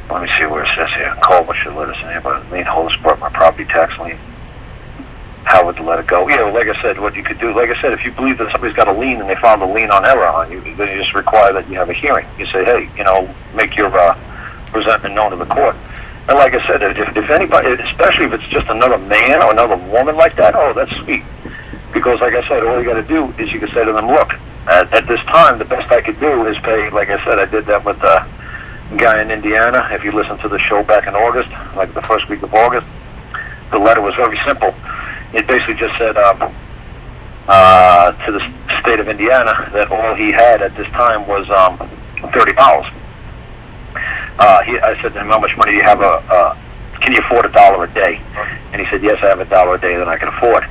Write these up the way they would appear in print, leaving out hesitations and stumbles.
Let me see where it says here. Call what should let us in, but lien holder support my property tax lien. How would the letter go? Yeah, well, like I said, what you could do, like I said, if you believe that somebody's got a lien and they found a lien on error on you, then you just require that you have a hearing. You say, hey, make your resentment known to the court. And like I said, if anybody, especially if it's just another man or another woman like that, oh, that's sweet. Because like I said, all you got to do is you can say to them, look, at this time, the best I could do is pay, like I said, I did that with the guy in Indiana. If you listen to the show back in August, like the first week of August, the letter was very simple. It basically just said to the state of Indiana that all he had at this time was $30. I said to him, how much money do you have? Can you afford $1 a day? And he said, yes, I have $1 a day that I can afford.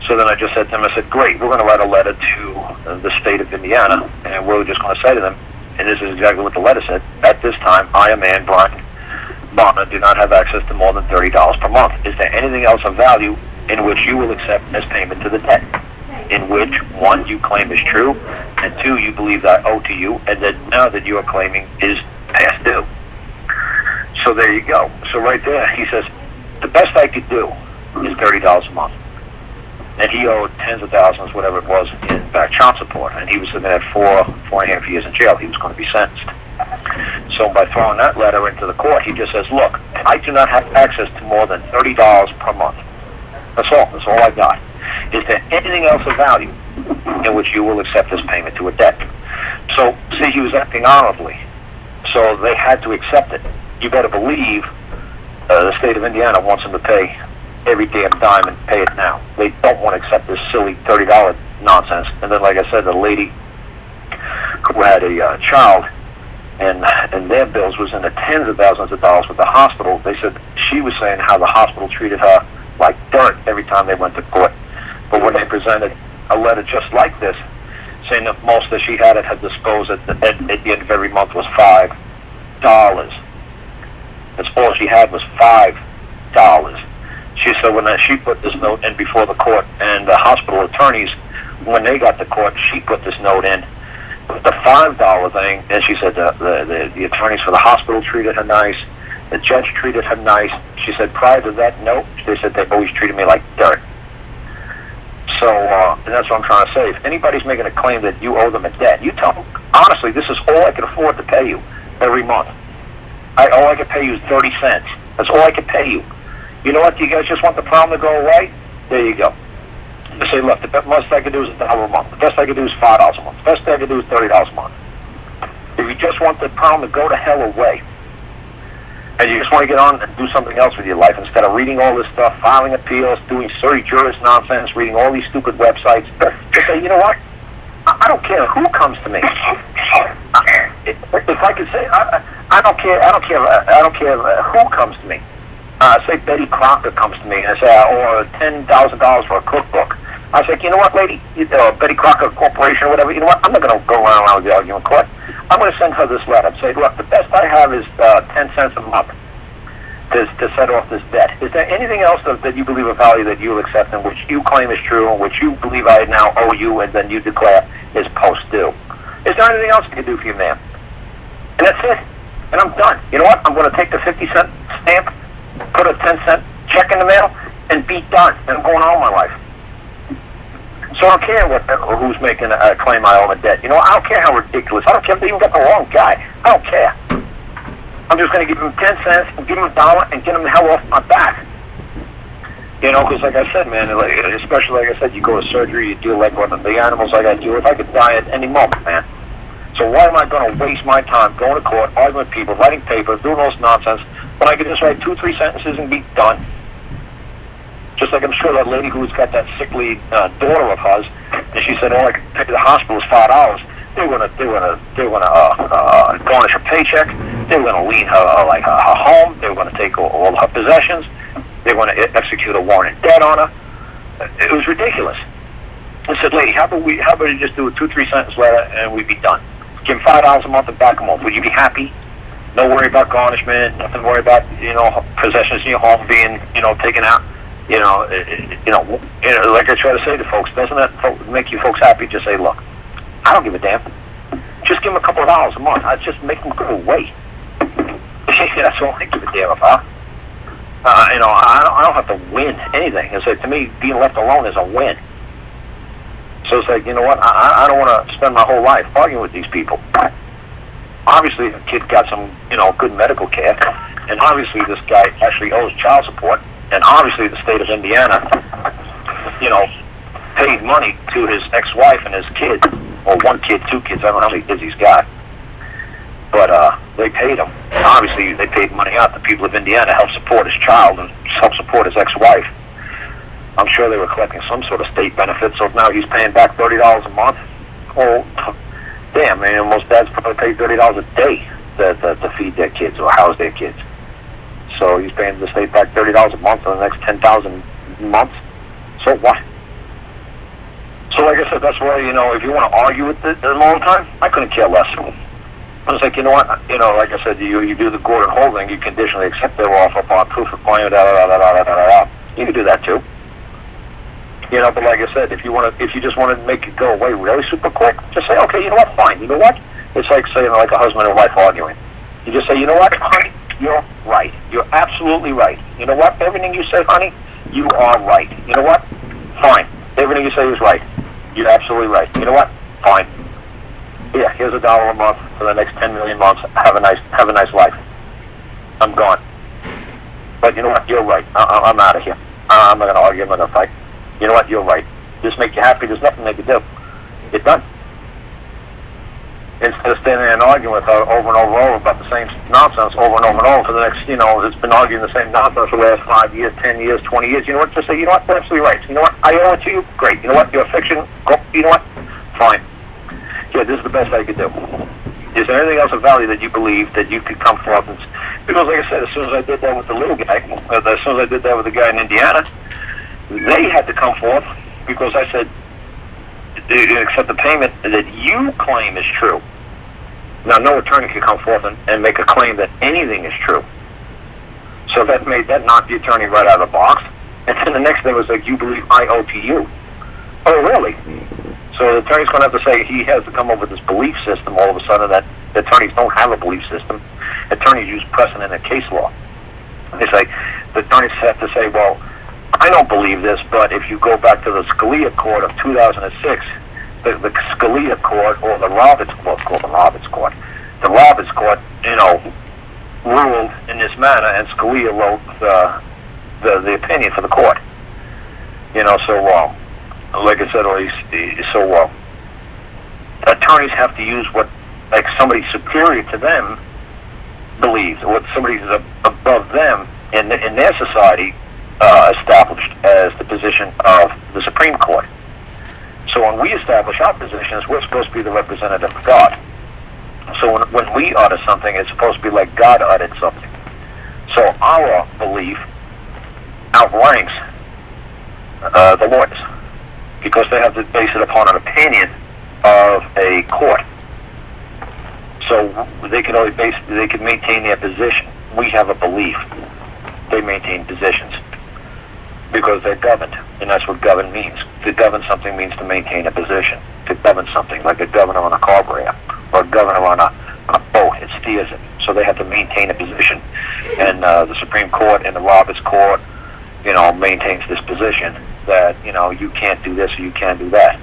So then I just said to him, I said, great, we're going to write a letter to the state of Indiana, and we're just going to say to them, and this is exactly what the letter said, at this time, I, a man, Brian Bonner, do not have access to more than $30 per month. Is there anything else of value in which you will accept as payment to the debt, in which, 1, you claim is true, and 2, you believe that I owe to you, and that now that you are claiming is past due. So there you go. So right there, he says, the best I could do is $30 a month. And he owed tens of thousands, whatever it was, in back child support. And he was looking at 4.5 years in jail. He was going to be sentenced. So by throwing that letter into the court, he just says, look, I do not have access to more than $30 per month. That's all. That's all I got. Is there anything else of value in which you will accept this payment to a debt? So, see, he was acting honorably. So they had to accept it. You better believe the state of Indiana wants him to pay every damn dime and pay it now. They don't want to accept this silly $30 nonsense. And then, like I said, the lady who had a child, and their bills was in the tens of thousands of dollars with the hospital. They said she was saying how the hospital treated her like dirt every time they went to court. But when they presented a letter just like this, saying that most that she had at her disposal at the end of every month was $5. That's all she had was $5. She said when she put this note in before the court, and the hospital attorneys, when they got to court, she put this note in. But the $5 thing, and she said the attorneys for the hospital treated her nice, the judge treated her nice. She said prior to that note, they said they always treated me like dirt. So, and that's what I'm trying to say. If anybody's making a claim that you owe them a debt, you tell them, honestly, this is all I can afford to pay you every month. All I can pay you is 30 cents. That's all I can pay you. You know what? Do you guys just want the problem to go away? There you go. They say, look, the best I can do is $1 a month. The best I can do is $5 a month. The best I can do is $30 a month. If you just want the problem to go to hell away, and you just want to get on and do something else with your life instead of reading all this stuff, filing appeals, doing silly jurist nonsense, reading all these stupid websites, just say, you know what? I don't care who comes to me. If I could say, I don't care who comes to me. Say Betty Crocker comes to me and say, or $10,000 for a cookbook. I was like, you know what, lady, Betty Crocker Corporation or whatever, you know what, I'm not going to go around with the argument in court. I'm going to send her this letter and say, look, the best I have is 10 cents a month to set off this debt. Is there anything else that you believe of value that you will accept and which you claim is true and which you believe I now owe you and then you declare is post-due? Is there anything else I can do for you, ma'am? And that's it. And I'm done. You know what? I'm going to take the 50-cent stamp, put a 10-cent check in the mail, and be done. And I'm going on with my life. So I don't care who's making a claim I owe a debt. You know, I don't care how ridiculous. I don't care if they even got the wrong guy. I don't care. I'm just going to give him 10 cents and give him $1 and get him the hell off my back. You know, because like I said, man, especially like I said, you go to surgery, you deal like one of the animals I got to deal with. I could die at any moment, man. So why am I going to waste my time going to court, arguing with people, writing papers, doing all this nonsense, when I could just write 2-3 sentences and be done? Just like I'm sure that lady who's got that sickly daughter of hers, and she said, all I could pay the hospital is $5. They were gonna garnish her paycheck. They were gonna lien her her home. They were gonna take all her possessions. They were gonna execute a warrant of debt on her. It was ridiculous. I said, lady, how about you just do a 2-3 sentence letter and we'd be done? Give them $5 a month and back them off. Would you be happy? No worry about garnishment. Nothing to worry about, possessions in your home being, taken out. Like I try to say to folks, doesn't that make you folks happy? Just say, look, I don't give a damn. Just give them a couple of dollars a month. I just make them go away. That's all I give a damn about. I don't have to win anything. It's like, to me, being left alone is a win. So it's like, you know what? I don't want to spend my whole life arguing with these people. Obviously, the kid got some, good medical care, and obviously this guy actually owes child support, and obviously the state of Indiana, paid money to his ex-wife and his kid, or one kid, two kids, I don't know how many kids he's got, but they paid him. Obviously, they paid money out. The people of Indiana helped support his child and helped support his ex-wife. I'm sure they were collecting some sort of state benefit, so now he's paying back $30 a month. Oh, damn, man, most dads probably pay $30 a day to feed their kids or house their kids. So he's paying the state back $30 a month for the next 10,000 months. So what? So like I said, that's why, if you want to argue with it a long time, I couldn't care less. I was like, you know what? Like I said, you do the Gordon holding, you conditionally accept their offer upon proof of claim, You can do that too. But like I said, if you just want to make it go away really super quick, just say, okay, you know what? Fine. You know what? It's like saying like a husband and wife arguing. You just say, you know what, honey? You're right. You're absolutely right. You know what? Everything you say, honey, you are right. You know what? Fine. Everything you say is right. You're absolutely right. You know what? Fine. Yeah, here's $1 a month for the next 10 million months. Have a nice life. I'm gone. But you know what? You're right. I'm out of here. I'm not going to argue. I'm not going to fight. You know what? You're right. Just make you happy. There's nothing they can do. It's done. Instead of standing there and arguing with her over and over about the same nonsense over and over and over for the next, it's been arguing the same nonsense for the last 5 years, 10 years, 20 years. You know what? Just say, you know what? You're absolutely right. You know what? I owe it to you. Great. You know what? You're a fiction. Go. You know what? Fine. Yeah, this is the best I could do. Is there anything else of value that you believe that you could come forth and... Because like I said, as soon as I did that with the little guy, as soon as I did that with the guy in Indiana, they had to come forth because I said, accept the payment that you claim is true. Now, no attorney can come forth and make a claim that anything is true. So that knocked the attorney right out of the box. And then the next thing was like, you believe I owe to you. Oh, really? So the attorney's going to have to say he has to come up with this belief system all of a sudden that the attorneys don't have a belief system. Attorneys use precedent and case law. They say, the attorneys have to say, well, I don't believe this, but if you go back to the Scalia Court of 2006, the Scalia Court, or the Roberts Court, the Roberts Court, ruled in this manner, and Scalia wrote the opinion for the court. Like I said, attorneys have to use what, like, somebody superior to them believes, or what somebody above them in their society established as the position of the Supreme Court. So when we establish our positions, we're supposed to be the representative of God. So when we utter something, it's supposed to be like God uttered something. So our belief outranks the lawyers, because they have to base it upon an opinion of a court. So they can maintain their position. We have a belief. They maintain positions because they're governed, and that's what govern means. To govern something means to maintain a position. To govern something, like a governor on a carburetor or a governor on a boat, it steers it. So they have to maintain a position, and the Supreme Court and the Roberts Court, maintains this position that you can't do this or you can't do that.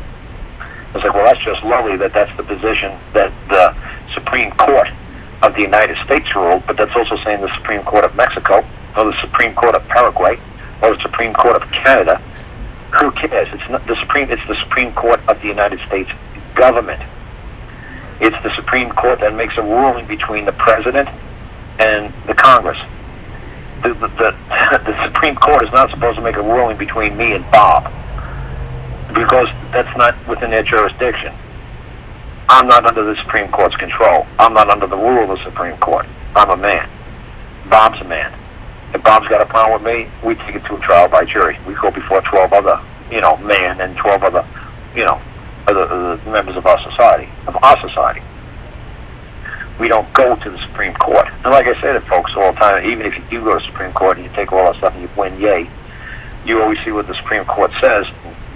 It's like, well, that's just lovely that's the position that the Supreme Court of the United States ruled, but that's also saying the Supreme Court of Mexico, or the Supreme Court of Paraguay, or the Supreme Court of Canada. Who cares? It's the Supreme Court of the United States government. It's the Supreme Court that makes a ruling between the President and the Congress. The Supreme Court is not supposed to make a ruling between me and Bob, because that's not within their jurisdiction. I'm not under the Supreme Court's control. I'm not under the rule of the Supreme Court. I'm a man. Bob's a man. If Bob's got a problem with me, we take it to a trial by jury. We go before 12 other, men and 12 other, other members of our society, We don't go to the Supreme Court. And like I say to folks all the time, even if you do go to the Supreme Court and you take all that stuff and you win, yay, you always see what the Supreme Court says.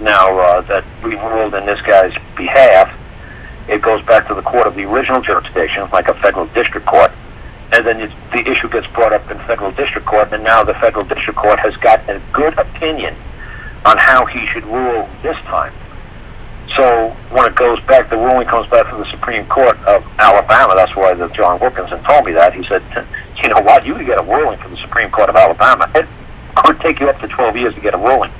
Now that we ruled in this guy's behalf, it goes back to the court of the original jurisdiction, like a federal district court, and then the issue gets brought up in federal district court, and now the federal district court has got a good opinion on how he should rule this time. So when it goes back, the ruling comes back from the Supreme Court of Alabama. That's why John Wilkinson told me that. He said, you know what, you can get a ruling from the Supreme Court of Alabama. It could take you up to 12 years to get a ruling.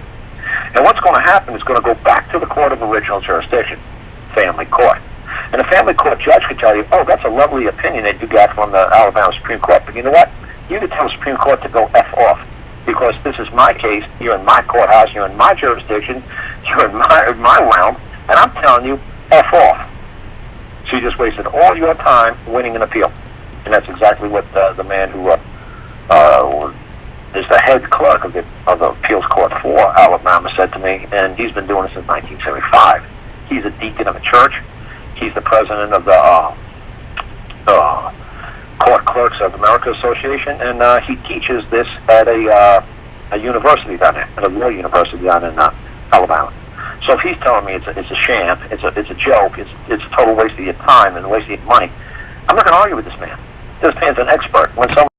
And what's going to happen is going to go back to the court of original jurisdiction, family court. And the family court judge could tell you, oh, that's a lovely opinion that you got from the Alabama Supreme Court. But you know what? You could tell the Supreme Court to go F off. Because this is my case, you're in my courthouse, you're in my jurisdiction, you're in my realm, and I'm telling you, F off. So you just wasted all your time winning an appeal. And that's exactly what the man who is the head clerk of the appeals court for Alabama said to me, and he's been doing it since 1975. He's a deacon of a church. He's the president of the Court Clerks of America Association, and he teaches this at a university down there, at a law university down in Alabama. So if he's telling me it's a sham, it's a joke, it's a total waste of your time and a waste of your money, I'm not going to argue with this man. This man's an expert. When someone